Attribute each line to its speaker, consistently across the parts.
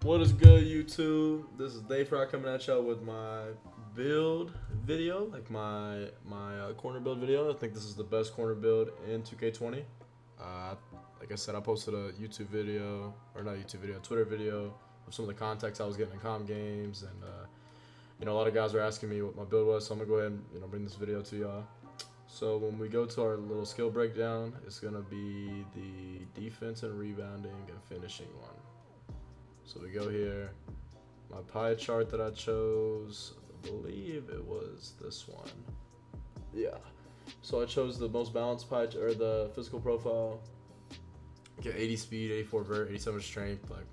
Speaker 1: What is good, YouTube? This is Dave Fry coming at y'all with my build video, like my corner build video. I think this is the best corner build in 2K20. Like I said, I posted a YouTube video, or not YouTube video, a Twitter video of some of the context I was getting in comm games, and a lot of guys were asking me what my build was, so I'm gonna go ahead and bring this video to y'all. So when we go to our little skill breakdown, it's gonna be the defense and rebounding and finishing one. So we go here, my pie chart that I chose, I believe it was this one. Yeah. So I chose the most balanced pie, or the physical profile. Get 80 speed, 84 vert, 87 strength. Like,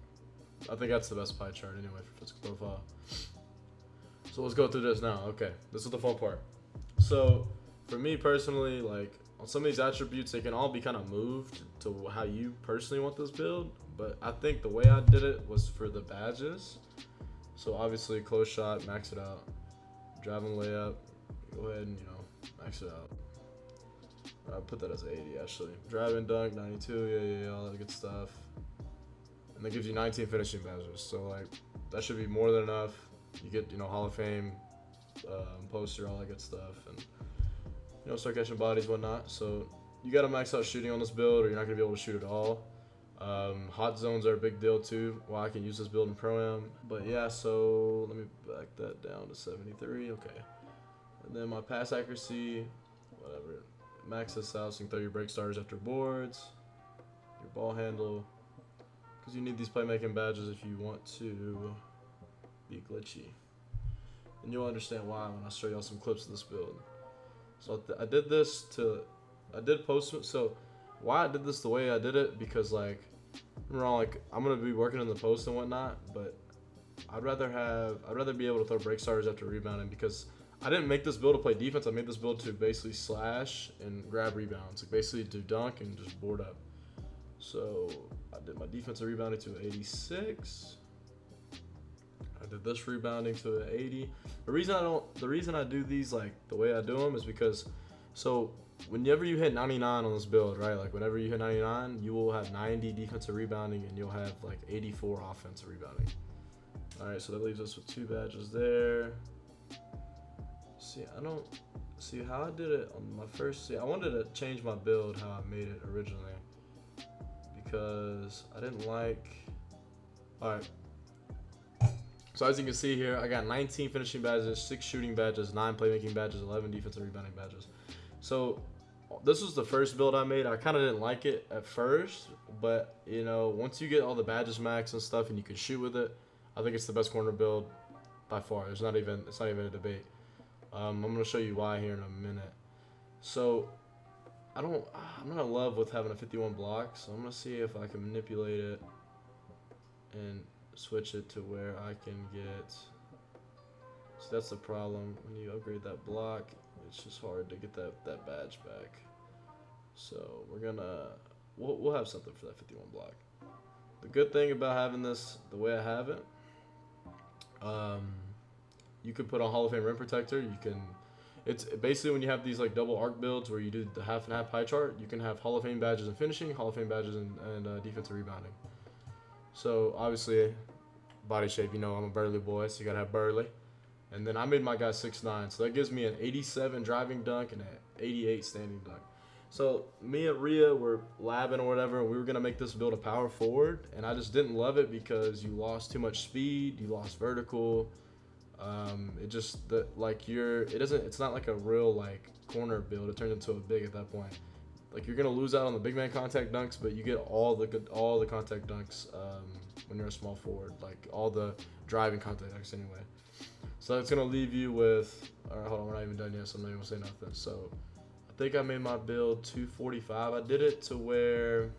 Speaker 1: I think that's the best pie chart anyway for physical profile. So let's go through this now. Okay, this is the fun part. So for me personally, like on some of these attributes, they can all be kind of moved to how you personally want this build. But I think the way I did it was for the badges. So obviously close shot, max it out. Driving layup, go ahead and max it out. I'll put that as 80 actually. Driving dunk, 92, yeah, all that good stuff. And that gives you 19 finishing badges. So like that should be more than enough. You get Hall of Fame poster, all that good stuff, and start catching bodies, whatnot. So you gotta max out shooting on this build, or you're not gonna be able to shoot at all. Hot zones are a big deal too. Well, I can use this build in Pro-Am. But yeah, so let me back that down to 73. Okay. And then my pass accuracy, whatever. Max this out so you can throw your break starters after boards. Your ball handle. Because you need these playmaking badges if you want to be glitchy. And you'll understand why when I show y'all some clips of this build. So I did this I did post it. So why I did this the way I did it, because like, I'm gonna be working in the post and whatnot, but I'd rather be able to throw break starters after rebounding, because I didn't make this build to play defense. I made this build to basically slash and grab rebounds, like basically do dunk and just board up. So I did my defensive rebounding to 86. I did this rebounding to an 80. The reason I do these like the way I do them is because, so whenever you hit 99 on this build, right? Like whenever you hit 99, you will have 90 defensive rebounding and you'll have like 84 offensive rebounding. All right, so that leaves us with 2 badges there. See, I don't see how I did it on my first. See, I wanted to change my build how I made it originally, because I didn't like. All right. So as you can see here, I got 19 finishing badges, 6 shooting badges, 9 playmaking badges, 11 defensive rebounding badges. So this was the first build I made. I kind of didn't like it at first, but once you get all the badges max and stuff and you can shoot with it, I think it's the best corner build by far. It's not even a debate. I'm gonna show you why here in a minute. So I'm not in love with having a 51 block, so I'm gonna see if I can manipulate it and switch it to where I can get. So that's the problem when you upgrade that block. It's just hard to get that badge back. So we'll have something for that 51 block. The good thing about having this the way I have it, you can put on Hall of Fame rim protector. It's basically when you have these like double arc builds where you do the half and half pie chart, you can have Hall of Fame badges in finishing, Hall of Fame badges and defensive rebounding. So obviously, body shape, I'm a burly boy, so you gotta have burly. And then I made my guy 6'9", so that gives me an 87 driving dunk and an 88 standing dunk. So me and Rhea were labbing or whatever, and we were gonna make this build a power forward, and I just didn't love it because you lost too much speed, you lost vertical. It's not like a real like corner build. It turns into a big at that point. Like you're gonna lose out on the big man contact dunks, but you get all the contact dunks when you're a small forward, like all the driving contact dunks anyway. So it's gonna leave you with. All right, hold on, we're not even done yet, so I'm not even gonna say nothing. So I think I made my build 245. I did it to where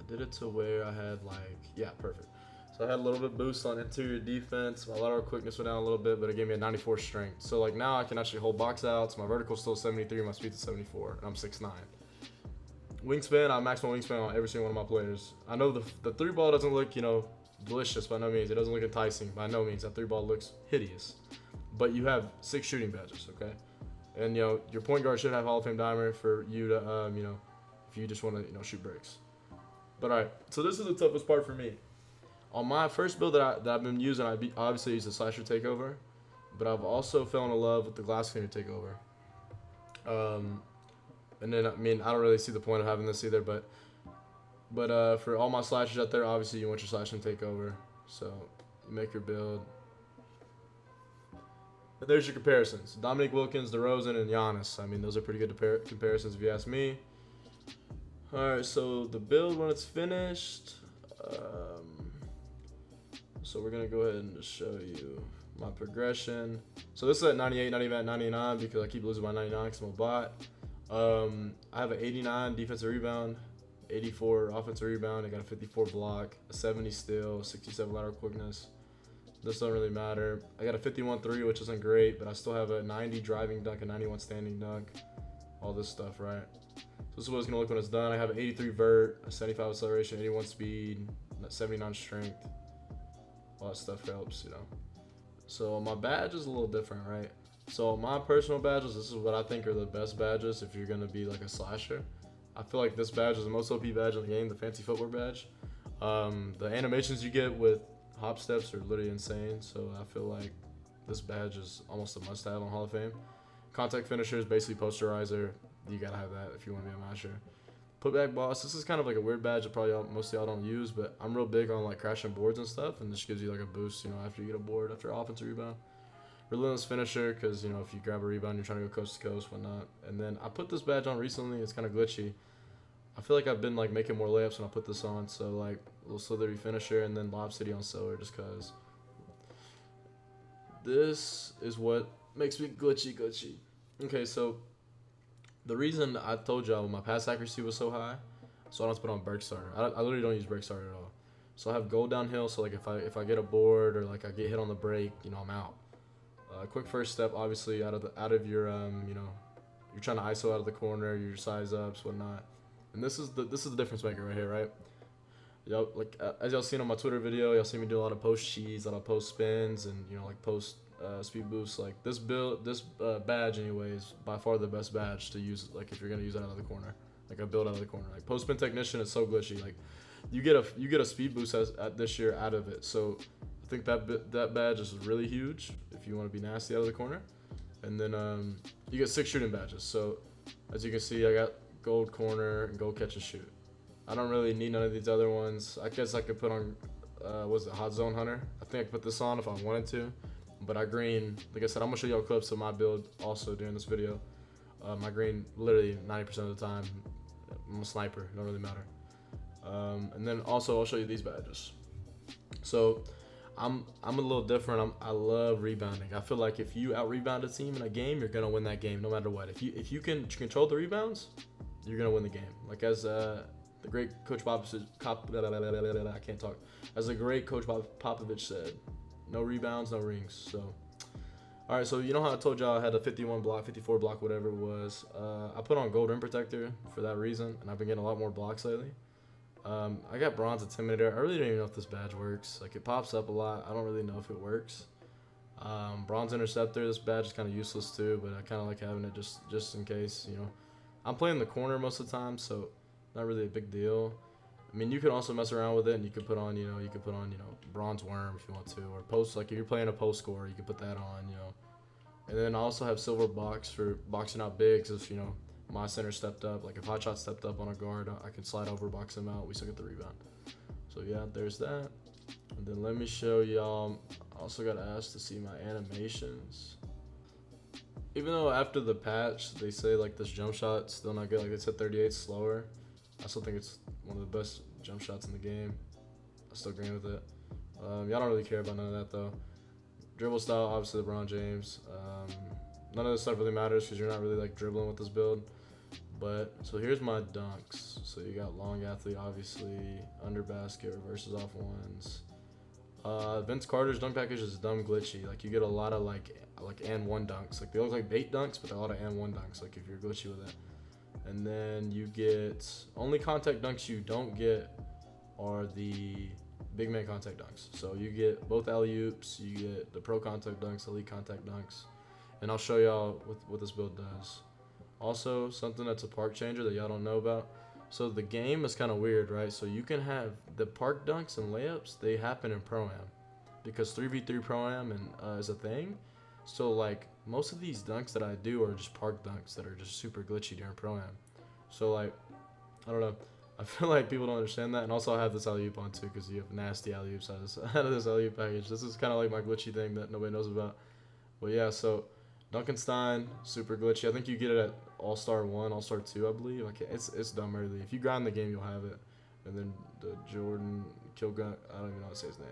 Speaker 1: I had perfect. So I had a little bit boost on interior defense. My lateral quickness went down a little bit, but it gave me a 94 strength. So like now I can actually hold box outs. My vertical's still 73, my speed's 74, and I'm 6'9". Wingspan, I maxed my wingspan on every single one of my players. I know the 3-ball doesn't look, delicious by no means. It doesn't look enticing by no means. That 3-ball looks hideous. But you have 6 shooting badges, okay? And your point guard should have Hall of Fame dimer for you to if you just want to shoot breaks. But alright, so this is the toughest part for me. On my first build that I've been using, obviously used the slasher takeover, but I've also fallen in love with the glass cleaner takeover. And then I mean I don't really see the point of having this either, but for all my slashers out there, obviously you want your slash and takeover. So you make your build. And there's your comparisons: Dominique Wilkins, DeRozan, and Giannis. I mean, those are pretty good comparisons if you ask me. All right, so the build when it's finished. So we're gonna go ahead and just show you my progression. So this is at 98, not even at 99 because I keep losing my 99 because I'm a bot. I have an 89 defensive rebound, 84 offensive rebound. I got a 54 block, a 70 steal, 67 lateral quickness. This doesn't really matter. I got a 51-3, which isn't great, but I still have a 90 driving dunk, a 91 standing dunk, all this stuff, right? So this is what it's gonna look when it's done. I have an 83 vert, a 75 acceleration, 81 speed, 79 strength. All that stuff helps, you know. So my badge is a little different, right? So my personal badges, this is what I think are the best badges if you're gonna be like a slasher. I feel like this badge is the most OP badge in the game, the fancy footwear badge. The animations you get with hop steps are literally insane. So I feel like this badge is almost a must-have on Hall of Fame. Contact finisher is basically posterizer. You gotta have that if you want to be a masher. Putback boss. This is kind of like a weird badge that probably most of y'all don't use, but I'm real big on like crashing boards and stuff, and this gives you like a boost, you know, after you get a board after offensive rebound. Relentless finisher, because you know if you grab a rebound, you're trying to go coast to coast, whatnot. And then I put this badge on recently. It's kind of glitchy. I feel like I've been like making more layups when I put this on, so like a little slithery finisher, and then Lob City on Solar, just cause. This is what makes me glitchy. Okay, so the reason I told y'all my pass accuracy was so high, so I don't have to put on Break Starter. I literally don't use Break Starter at all. So I have goal downhill, so like if I get a board or like I get hit on the break, you know, I'm out. Quick first step, obviously out of your you know, you're trying to ISO out of the corner, your size ups, whatnot. And this is the difference maker right here, right? Y'all like as y'all seen on my Twitter video, y'all see me do a lot of post cheese, a lot of post spins, and you know like post speed boosts. Like this badge anyway is by far the best badge to use. Like if you're gonna use it out of the corner, like a build out of the corner. Like post spin technician is so glitchy. Like you get a speed boost this year out of it. So I think that badge is really huge if you want to be nasty out of the corner. And then you get 6 shooting badges. So as you can see, I got gold corner and gold catch and shoot. I don't really need none of these other ones. I guess I could put on Hot Zone Hunter. I think I could put this on if I wanted to. But I green, like I said, I'm gonna show y'all clips of my build also during this video. My green literally 90% of the time. I'm a sniper, it don't really matter. And then also I'll show you these badges. So I'm a little different. I love rebounding. I feel like if you out rebound a team in a game, you're gonna win that game no matter what. If you can control the rebounds, you're gonna win the game. Like as the great Coach Popovich, I can't talk. As the great Coach Popovich said, no rebounds, no rings. So, all right. So you know how I told y'all I had a 51 block, 54 block, whatever it was. I put on gold rim protector for that reason, and I've been getting a lot more blocks lately. I got bronze intimidator. I really don't even know if this badge works. Like it pops up a lot. I don't really know if it works. Bronze interceptor. This badge is kind of useless too, but I kind of like having it just in case. You know, I'm playing the corner most of the time, so not really a big deal. I mean, you can also mess around with it, and you could put on, bronze worm if you want to, or post. Like if you're playing a post score, you can put that on, you know. And then I also have silver box for boxing out bigs. If my center stepped up, like if Hot Shot stepped up on a guard, I can slide over, box him out. We still get the rebound. So yeah, there's that. And then let me show y'all. I also got asked to see my animations. Even though after the patch they say like this jump shot's still not good, like it said 38 slower, I still think it's one of the best jump shots in the game. I still agree with it. Y'all don't really care about none of that though. Dribble style, obviously LeBron James. None of this stuff really matters because you're not really like dribbling with this build. But so here's my dunks. So you got long athlete, obviously, under basket, reverses off ones. Vince Carter's dunk package is dumb glitchy. Like you get a lot of like and one dunks. Like they look like bait dunks, but they're a lot of and one dunks. Like if you're glitchy with it. And then you get only contact dunks you don't get are the big man contact dunks. So you get both alley-oops, you get the pro contact dunks, elite contact dunks. And I'll show y'all what this build does. Also, something that's a park changer that y'all don't know about So the game is kind of weird, right? So you can have the park dunks and layups. They happen in Pro-Am because 3v3 Pro-Am and is a thing. So like most of these dunks that I do are just park dunks that are just super glitchy during Pro-Am. So like, I don't know. I feel like people don't understand that. And also I have this alley-oop on too because you have nasty alley-oops out of this alley-oop package. This is kind of like my glitchy thing that nobody knows about. But yeah, so Dunkenstein, super glitchy. I think you get it at All-Star 1, All-Star 2, I believe. Like it's dumb early. If you grind the game, you'll have it. And then the Jordan Kilgun, I don't even know how to say his name.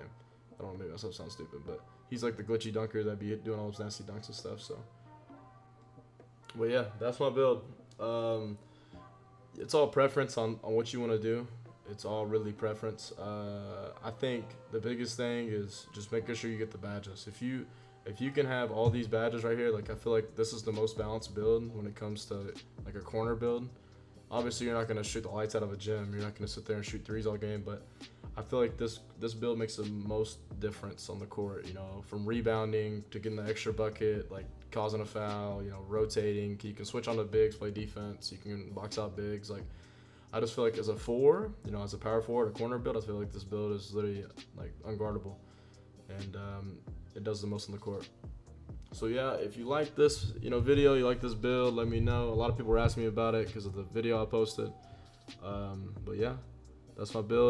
Speaker 1: I don't know, maybe myself sound stupid, but he's like the glitchy dunker that be doing all those nasty dunks and stuff. So, but yeah, that's my build. It's all preference on what you want to do. It's all really preference. I think the biggest thing is just making sure you get the badges. If you can have all these badges right here, like I feel like this is the most balanced build when it comes to like a corner build. Obviously, you're not gonna shoot the lights out of a gym. You're not gonna sit there and shoot threes all game. But I feel like this build makes the most difference on the court. You know, from rebounding to getting the extra bucket, like causing a foul. You know, rotating. You can switch on the bigs, play defense. You can box out bigs. Like I just feel like as a four, you know, as a power forward, a corner build, I feel like this build is literally like unguardable, and it does the most on the court. So yeah, if you like this, you know, video, you like this build, let me know. A lot of people were asking me about it because of the video I posted. But yeah, that's my build.